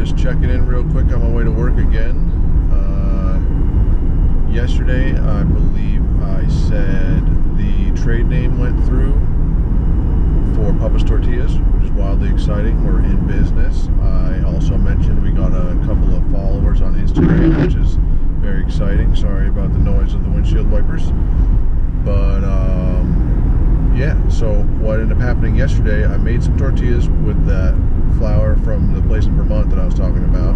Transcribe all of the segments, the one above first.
just checking in real quick on my way to work again. Yesterday, I believe I said the trade name went through for Papa's Tortillas, which is wildly exciting. We're in business. I also mentioned we got a couple of followers on Instagram, which is very exciting. Sorry about the noise of the windshield wipers. But yeah, so what ended up happening yesterday, I made some tortillas with that flour from the place in Vermont that I was talking about,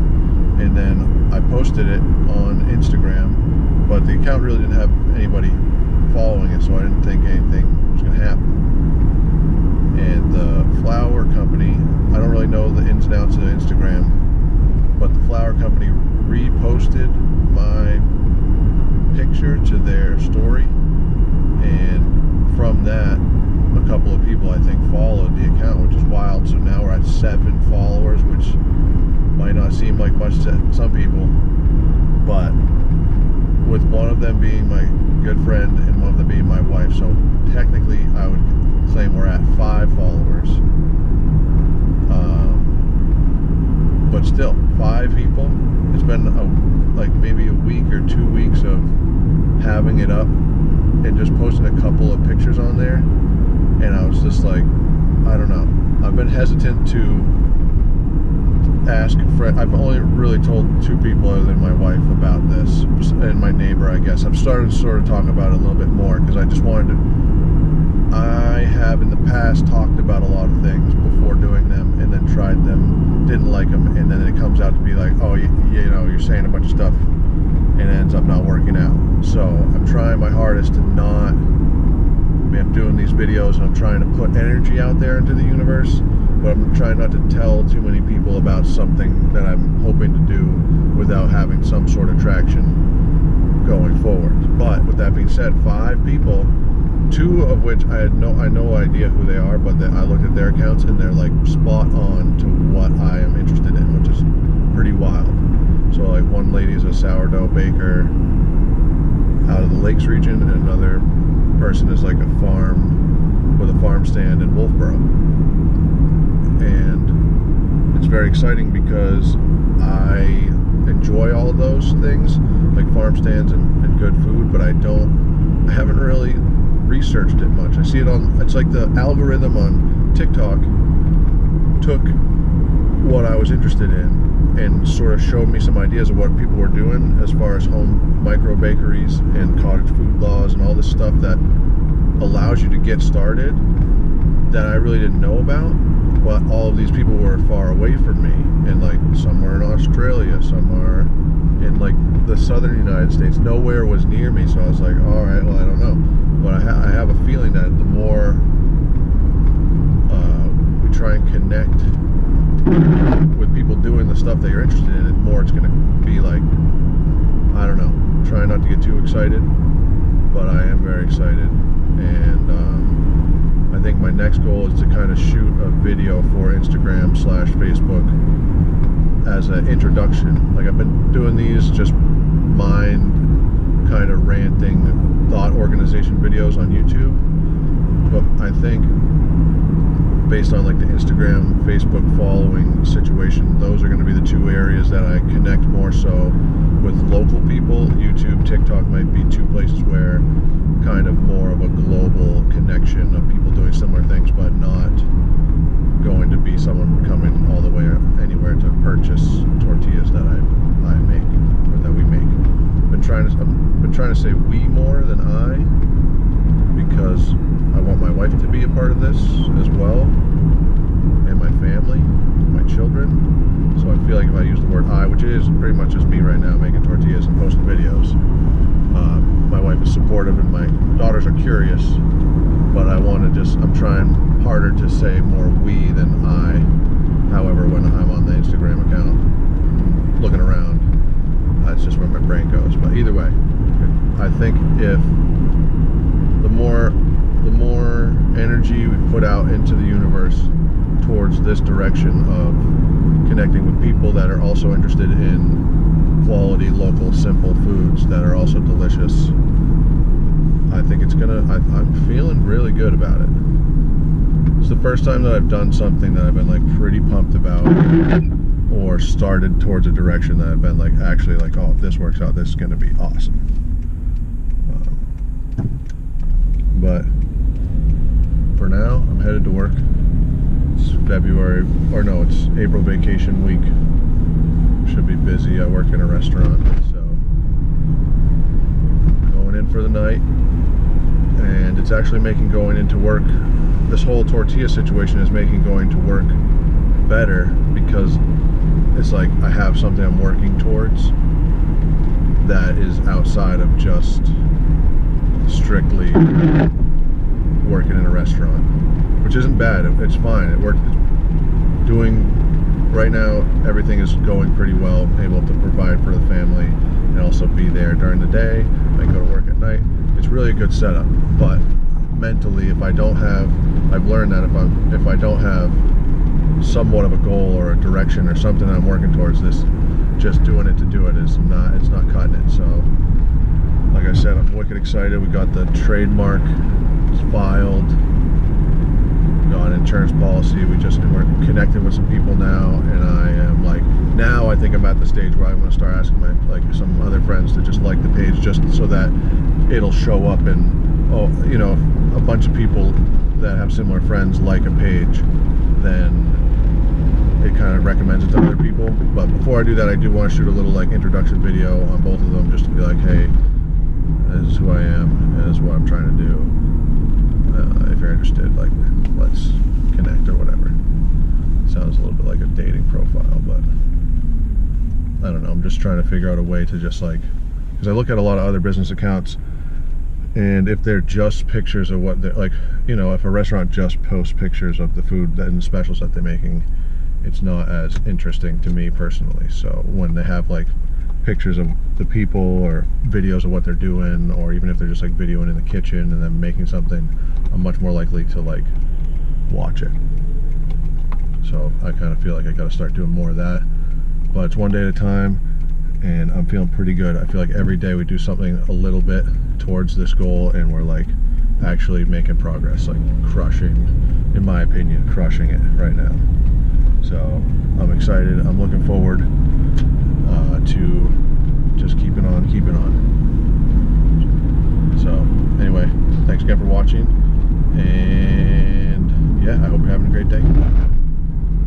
and then I posted it on Instagram, but the account really didn't have anybody following it, so I didn't think anything was going to happen. And the flour company, I don't really know the ins and outs of Instagram, but the flour company reposted my picture to their story, and from that, a couple of people I think followed the account, which is wild. So now we're at 7 followers, which might not seem like much to some people, but with one of them being my good friend and one of them being my wife, so technically I would claim we're at 5 followers. But still, 5 people. It's been like maybe a week or 2 weeks of having it up and just posting a couple of pictures on there, and I was just like, I don't know. I've been hesitant to ask friends. I've only really told 2 people other than my wife about this, and my neighbor, I guess. I've started to sort of talk about it a little bit more because I just wanted to. I have in the past talked about a lot of things before doing them, and then tried them, didn't like them, and then it comes out to be like, oh, you know, you're saying a bunch of stuff, and it ends up not working out. So I'm trying my hardest to not. I mean, I'm doing these videos and I'm trying to put energy out there into the universe, but I'm trying not to tell too many people about something that I'm hoping to do without having some sort of traction going forward. But with that being said, 5 people, 2 of which I had no idea who they are, but I looked at their accounts and they're like spot on to what I am interested in, which is pretty wild. So like one lady is a sourdough baker out of the Lakes region, and another person is like a farm with a farm stand in Wolfboro. And it's very exciting because I enjoy all of those things, like farm stands and good food, but I haven't really researched it much. I see it it's like the algorithm on TikTok took what I was interested in and sort of showed me some ideas of what people were doing as far as home micro bakeries and cottage food laws and all this stuff that allows you to get started that I really didn't know about. But all of these people were far away from me, and like some are in Australia, some are in like the southern United States. Nowhere was near me, so I was like, all right, well, I don't know, but I have a feeling that the more we try and connect with people doing the stuff that you're interested in, the more it's going to be like, I don't know, trying not to get too excited, but I am very excited. And I think my next goal is to kind of shoot a video for Instagram/Facebook as an introduction. Like, I've been doing these just mind kind of ranting thought organization videos on YouTube, but I think based on like the Instagram, Facebook following situation, those are going to be the 2 areas that I connect more so with local people. YouTube, TikTok might be 2 places where kind of more of a global connection of people doing similar things, but not going to be someone coming all the way anywhere to purchase tortillas that I make, or that we make. I've been trying to say we more than I, because I want my wife to be a part of this as well, and my family, my children. So I feel like if I use the word I, which is pretty much just me right now making tortillas and posting videos, my wife is supportive and my daughters are curious, but I'm trying harder to say more we than I. However, when I'm on the Instagram account looking around, that's just where my brain goes. But either way, I think if the more energy we put out into the universe towards this direction of connecting with people that are also interested in quality, local, simple foods that are also delicious, I think it's gonna, I'm feeling really good about it. It's the first time that I've done something that I've been like pretty pumped about, or or started towards a direction that I've been like, actually like, oh, if this works out, this is going to be awesome. But for now, I'm headed to work. It's February, or no, it's April vacation week. Should be busy. I work in a restaurant, so going in for the night. And it's actually making going into work, this whole tortilla situation is making going to work better, because it's like I have something I'm working towards that is outside of just strictly working in a restaurant, which isn't bad. It's fine. It worked. It's doing right now. Everything is going pretty well. I'm able to provide for the family and also be there during the day. I go to work at night. It's really a good setup. But mentally, if I don't have, I've learned that if I don't have somewhat of a goal or a direction or something I'm working towards, this just doing it to do it is not, it's not cutting it. So like I said, I'm wicked excited. We got the trademark filed, got an insurance policy. We're connected with some people now, and I am like, now I think I'm at the stage where I'm going to start asking my, like, some other friends to just like the page, just so that it'll show up and, oh, you know, a bunch of people that have similar friends like a page, then it kind of recommends it to other people. But before I do that, I do want to shoot a little like introduction video on both of them, just to be like, hey, this is who I am, and this is what I'm trying to do. If you're interested, like, let's connect or whatever. Sounds a little bit like a dating profile, but I don't know. I'm just trying to figure out a way to just like, because I look at a lot of other business accounts, and if they're just pictures of what they're like, you know, if a restaurant just posts pictures of the food and the specials that they're making, it's not as interesting to me personally. So when they have like pictures of the people or videos of what they're doing, or even if they're just like videoing in the kitchen and then making something, I'm much more likely to like watch it. So I kind of feel like I got to start doing more of that, but it's one day at a time, and I'm feeling pretty good. I feel like every day we do something a little bit towards this goal, and we're like actually making progress, like crushing, in my opinion, crushing it right now. So I'm excited. I'm looking forward to just keeping on. So anyway, thanks again for watching, and yeah, I hope you're having a great day.